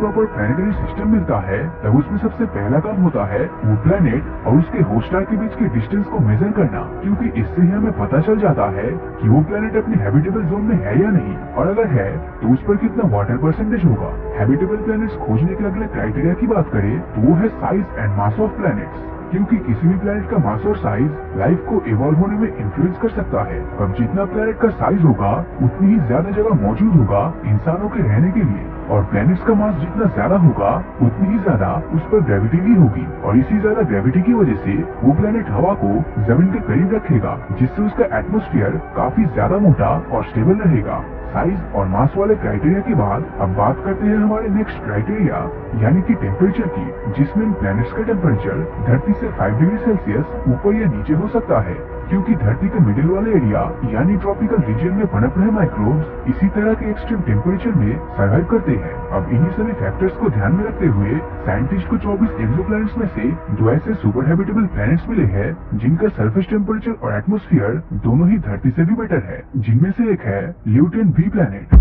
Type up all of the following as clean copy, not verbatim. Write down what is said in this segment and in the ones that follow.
Proper planetary system मिलता है तब उसमें सबसे पहला काम होता है वो प्लैनेट और उसके होस्ट स्टार के बीच के डिस्टेंस को मेजर करना, क्योंकि इससे ही हमें पता चल जाता है कि वो प्लैनेट अपने हैबिटेबल जोन में है या नहीं, और अगर है तो उस पर कितना वाटर परसेंटेज होगा। हैबिटेबल प्लैनेट्स खोजने के अगले क्राइटेरिया की बात करें तो वो है size and mass of planets, क्योंकि किसी भी प्लैनेट का मास और साइज लाइफ को इवॉल्व होने में इन्फ्लुएंस कर सकता है। अब जितना प्लैनेट का साइज होगा उतनी ही ज्यादा जगह मौजूद होगा इंसानों के रहने के लिए, और प्लैनेट्स का मास जितना ज्यादा होगा उतनी ही ज्यादा उस पर ग्रेविटी भी होगी, और इसी ज्यादा ग्रेविटी की वजह से वो प्लैनेट हवा को जमीन के करीब रखेगा, जिससे उसका एटमॉस्फेयर काफी ज्यादा मोटा और स्टेबल रहेगा। साइज और मास वाले क्राइटेरिया के बाद अब बात करते हैं हमारे नेक्स्ट क्राइटेरिया यानी कि टेम्परेचर की, जिसमें इन प्लैनेट्स का टेम्परेचर धरती से 5 डिग्री सेल्सियस ऊपर या नीचे हो सकता है, क्योंकि धरती के मिडिल वाले एरिया यानी ट्रॉपिकल रीजन में पनप रहे माइक्रोब्स इसी तरह के एक्सट्रीम टेम्परेचर में सर्वाइव करते हैं। अब इन्हीं सभी फैक्टर्स को ध्यान में रखते हुए साइंटिस्ट को 24 एक्सोप्लैनेट्स में से 2 ऐसे सुपर हैबिटेबल प्लैनेट्स मिले हैं जिनका सरफेस टेम्परेचर और एटमॉस्फेयर दोनों ही धरती से भी बेटर है, जिनमें से एक है ल्यूटेन बी प्लैनेट।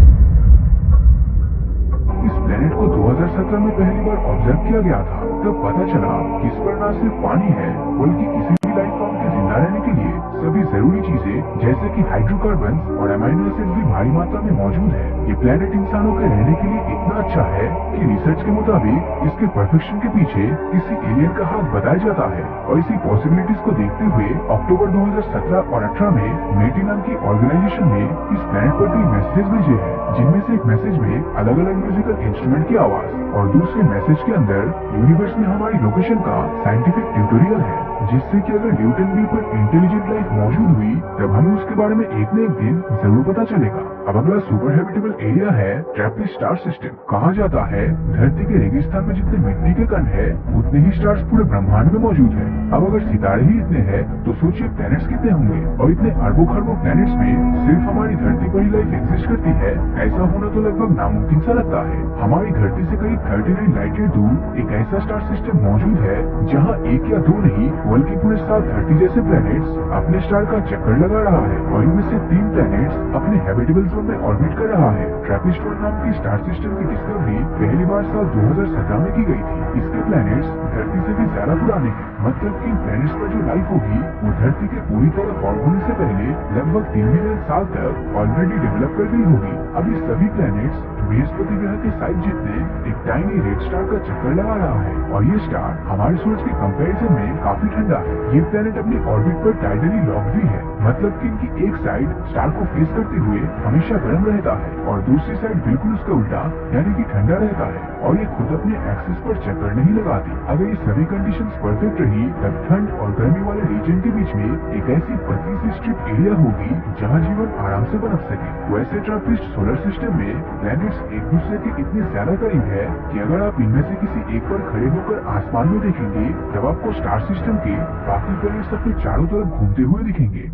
इस प्लैनेट को 2017 में पहली बार ऑब्जर्व किया गया था, तब पता चला कि इस पर न सिर्फ पानी है बल्कि किसी भी लाइफ फॉर्म के जिंदा रहने के लिए सभी जरूरी चीजें जैसे कि हाइड्रोकार्बन और अमाइनो एसिड भी भारी मात्रा में मौजूद है। ये प्लैनेट इंसानों के रहने के लिए इतना अच्छा है कि रिसर्च के मुताबिक इसके परफेक्शन के पीछे किसी एलियन का हाथ बताया जाता है, और इसी पॉसिबिलिटीज को देखते हुए अक्टूबर 2017 और 18 में मेटी नाम की ऑर्गेनाइजेशन ने इस प्लैनेट पर कई मैसेज भेजे हैं, जिनमें से एक मैसेज में अलग अलग म्यूजिकल इंस्ट्रूमेंट की आवाज और दूसरे मैसेज के अंदर यूनिवर्स में हमारी लोकेशन का साइंटिफिक ट्यूटोरियल है, जिससे कि अगर ल्यूटेन बी पर इंटेलिजेंट लाइफ मौजूद हुई तब हमें उसके बारे में एक न एक दिन जरूर पता चलेगा। अब अगला सुपर हैबिटेबल एरिया है ट्रैपिस्ट स्टार सिस्टम। कहा जाता है धरती के रेगिस्तान में जितने मिट्टी के कण है उतने ही स्टार्स पूरे ब्रह्मांड में मौजूद है। अब अगर सितारे ही इतने हैं तो सोचिए प्लैनेट्स कितने होंगे, और इतने अरबों खरबों प्लैनेट्स में सिर्फ हमारी धरती पर ही लाइफ एग्जिस्ट करती है, ऐसा होना तो लगभग नामुमकिन सा लगता है। हमारी धरती से करीब 39 लाइट ईयर दूर एक ऐसा स्टार सिस्टम मौजूद है जहाँ एक या दो नहीं बल्कि पूरे 7 धरती जैसे प्लैनेट्स अपने स्टार का चक्कर लगा रहा है, और इनमें से 3 प्लैनेट्स अपने हैबिटेबल जोन में ऑर्बिट कर रहा है। ट्रैपिस्ट नाम की स्टार सिस्टम की डिस्कवरी पहली बार साल 2017 में की गई थी। इसके प्लैनेट्स धरती से भी ज्यादा पुराने हैं, मतलब कि इन प्लैनेट्स पर जो लाइफ होगी वो धरती के पूरी तरह फॉर्म होने से पहले लगभग 3 मिलियन साल तक ऑलरेडी डेवलप कर गई होगी। अब ये सभी प्लैनेट्स बृहस्पति ग्रह के साइज जितने एक टाइनी रेड स्टार का चक्कर लगा रहा है, और ये स्टार हमारे सूरज के कंपैरिजन में काफी ठंडा है। ये प्लैनेट अपनी ऑर्बिट पर टाइडली लॉक भी है, मतलब कि इनकी एक साइड स्टार को फेस करते हुए हमेशा गर्म रहता है और दूसरी साइड बिल्कुल उसका उल्टा यानी कि ठंडा रहता है, और ये खुद अपने एक्सिस पर चक्कर नहीं लगाती। अगर ये सभी कंडीशंस परफेक्ट रही तब ठंड और गर्मी वाले रीजन के बीच में एक ऐसी पतली सी स्ट्रिप एरिया होगी जहाँ जीवन आराम से पनप सके। वैसे ट्रैपिस्ट सोलर सिस्टम में प्लैनेट्स एक दूसरे के इतने ज्यादा करीब है कि अगर आप इनमें से किसी एक पर खड़े होकर आसमान में देखेंगे तब आपको स्टार सिस्टम के बाकी प्लैनेट्स अपने चारों तरफ घूमते हुए दिखेंगे।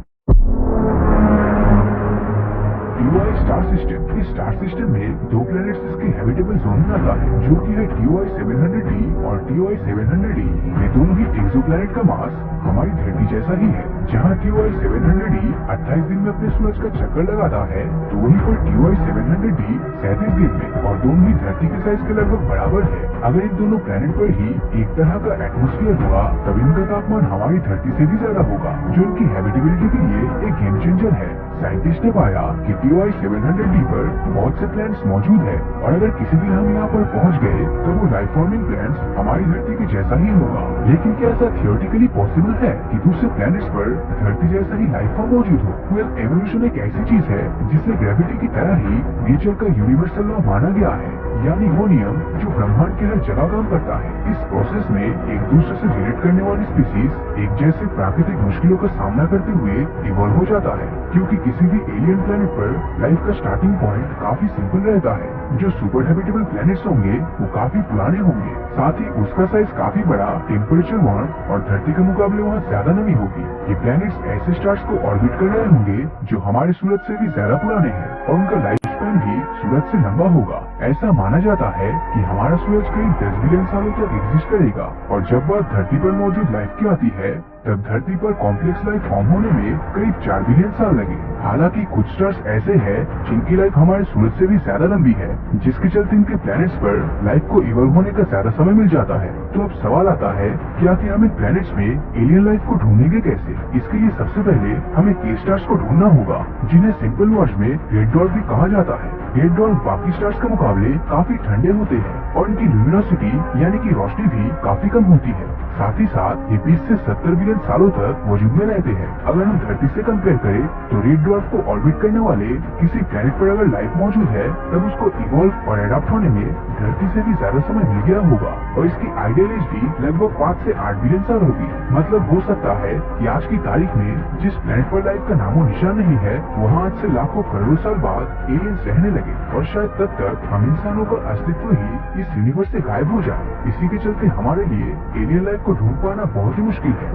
TOI star system. इस स्टार सिस्टम में 2 प्लैनेट्स इसके हैबिटेबल जोन में आता है, जो कि है TOI 700d और TOI 700e। ये दोनों ही एक्सोप्लैनेट का मास हमारी धरती जैसा ही है। जहाँ TOI 700d 28 दिन में अपने सूरज का चक्कर लगाता है तो वहीं पर TOI 700d 37 दिन में, और दोनों ही धरती के साइज के लगभग बराबर है। अगर इन दोनों प्लैनेट पर ही एक तरह का एटमॉस्फेयर हुआ तब इनका तापमान हमारी धरती से भी ज्यादा होगा, जो इनकी हैबिटेबिलिटी के लिए एक गेम चेंजर है। साइंटिस्ट ने पाया कि TOI 700d पर बहुत से प्लैनेट्स मौजूद है, और अगर किसी दिन हम यहाँ पर पहुँच गए तो वो लाइफ फॉर्मिंग प्लैनेट्स हमारी धरती के जैसा ही होगा। लेकिन क्या ऐसा थियोरेटिकली पॉसिबल है कि दूसरे प्लैनेट्स पर धरती जैसा ही लाइफ फॉर्म मौजूद हो? वेल, एवोल्यूशन एक ऐसी चीज है जिसे ग्रेविटी की तरह ही नेचर का यूनिवर्सल लॉ माना गया है, यानी वो नियम जो ब्रह्मांड के हर जगह काम करता है। इस प्रोसेस में एक दूसरे से रिलेट करने वाली स्पीसीज एक जैसे प्राकृतिक मुश्किलों का सामना करते हुए इवॉल्व हो जाता है, क्योंकि किसी भी एलियन प्लैनेट पर लाइफ का स्टार्टिंग पॉइंट काफी सिंपल रहता है। जो सुपर हैबिटेबल प्लैनेट्स होंगे वो काफी पुराने होंगे, साथ ही उसका साइज काफी बड़ा, टेम्परेचर वार्म और धरती के मुकाबले वहाँ ज्यादा नमी होगी। ये प्लैनेट्स ऐसे स्टार्स को ऑर्बिट कर रहे होंगे जो हमारे सूरज से भी ज्यादा पुराने हैं, और उनका लाइफ स्पैन भी सूरज से लंबा होगा। ऐसा माना जाता है कि हमारा सूरज करीब 10 बिलियन सालों तक एग्जिस्ट करेगा और जब बात धरती पर मौजूद लाइफ की आती है तब धरती पर कॉम्प्लेक्स लाइफ फॉर्म होने में करीब 4 बिलियन साल लगे। हालांकि कुछ स्टार्स ऐसे हैं जिनकी लाइफ हमारे सूरज से भी ज्यादा लंबी है, जिसके चलते इनके प्लैनेट्स पर लाइफ को इवॉल्व होने का ज्यादा समय मिल जाता है। तो अब सवाल आता है कि आखिर हम इन प्लैनेट्स में एलियन लाइफ को ढूंढेंगे कैसे? इसके लिए सबसे पहले हमें के स्टार्स को ढूंढना होगा, जिन्हें सिंपल वर्ड्स में रेड डॉर्फ भी कहा जाता है। रेड डॉर्फ बाकी स्टार्स के मुकाबले काफी ठंडे होते हैं और इनकी ल्यूमिनोसिटी यानी कि रोशनी भी काफी कम होती है। साथ ही साथ ये 20 से 70 बिलियन सालों तक वजूद में रहते हैं। अगर हम धरती से कंपेयर करें तो रेड डॉर्फ को ऑर्बिट करने वाले किसी प्लैनेट पर अगर लाइफ मौजूद है तब उसको इवॉल्व और एडाप्ट होने में धरती से भी ज्यादा समय मिल गया होगा और इसकी आइडियल एज भी लगभग 5 से 8 बिलियन साल होगी। मतलब हो सकता है कि आज की तारीख में जिस प्लैनेट पर लाइफ का नामो निशान नहीं है वहाँ आज से लाखों करोड़ों साल बाद एलियंस रहने लगे और शायद तब तक हम इंसानों का अस्तित्व ही इस यूनिवर्स से गायब हो जाए। इसी के चलते हमारे लिए एलियन लाइफ को ढूंढ पाना बहुत ही मुश्किल है।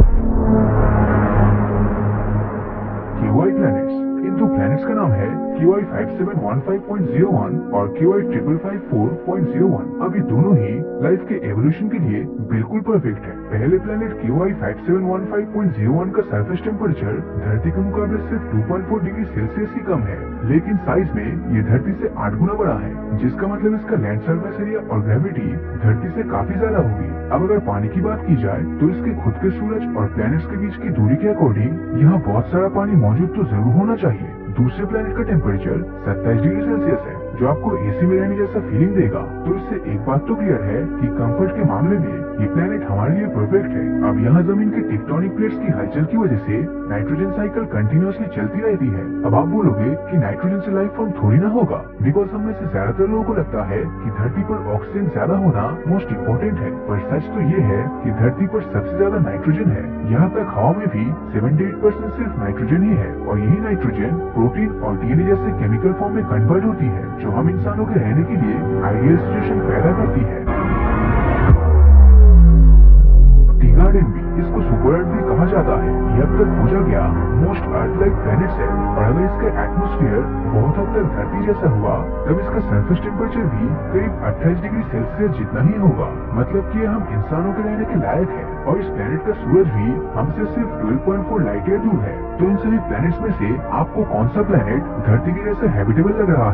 QI प्लैनेट्स, इन दो प्लैनेट्स का नाम है QI 5715.01 और QI 5554.01। अब ये दोनों ही लाइफ के एवोल्यूशन के लिए बिल्कुल परफेक्ट है। पहले प्लैनेट QI 5715.01 का सरफेस टेम्परेचर धरती के मुकाबले सिर्फ 2.4 डिग्री सेल्सियस ही कम है, लेकिन साइज में ये धरती से 8 गुना बड़ा है, जिसका मतलब इसका लैंड सरफेस एरिया और ग्रेविटी धरती से काफी ज्यादा होगी। अब अगर पानी की बात की जाए तो इसके खुद के सूरज और प्लैनेट्स के बीच की दूरी के अकॉर्डिंग यहाँ बहुत सारा पानी मौजूद तो जरूर होना चाहिए। दूसरे प्लैनेट का टेम्परेचर 27 डिग्री सेल्सियस है, जो आपको एसी में रहने जैसा फीलिंग देगा। तो इससे एक बात तो क्लियर है कि कंफर्ट के मामले में ये प्लैनेट हमारे लिए परफेक्ट है। अब यहाँ जमीन के टेक्टोनिक प्लेट्स की हलचल की वजह से नाइट्रोजन साइकिल कंटिन्यूअसली चलती रहती है। अब आप बोलोगे कि नाइट्रोजन से लाइफ फॉर्म थोड़ी ना होगा, बिकॉज हम में से ज्यादातर लोगों को लगता है कि धरती पर ऑक्सीजन ज्यादा होना मोस्ट इम्पोर्टेंट है, पर सच तो ये है कि धरती पर सबसे ज्यादा नाइट्रोजन है। यहाँ तक हवा में भी 78% सिर्फ नाइट्रोजन ही है और यही नाइट्रोजन प्रोटीन और डीएनए जैसे केमिकल फॉर्म में कन्वर्ट होती है, जो हम इंसानों के रहने के लिए आइडियल सिचुएशन पैदा करती है। टी गार्डन भी, इसको सुपर अर्थ भी कहा जाता है। ये अब तक खोजा गया मोस्ट अर्थ लाइक प्लैनेट्स है और अगर इसका एटमॉस्फेयर बहुत हद तक धरती जैसा हुआ तब इसका सरफेस टेम्परेचर भी करीब 28 डिग्री सेल्सियस जितना ही होगा। मतलब कि हम इंसानों के रहने के लायक है और इस प्लैनेट का सूरज भी हमसे सिर्फ 12.4 लाइट ईयर दूर है। तो इन सभी प्लैनेट्स में से आपको कौन सा प्लैनेट धरती के जैसे हैबिटेबल लग रहा है?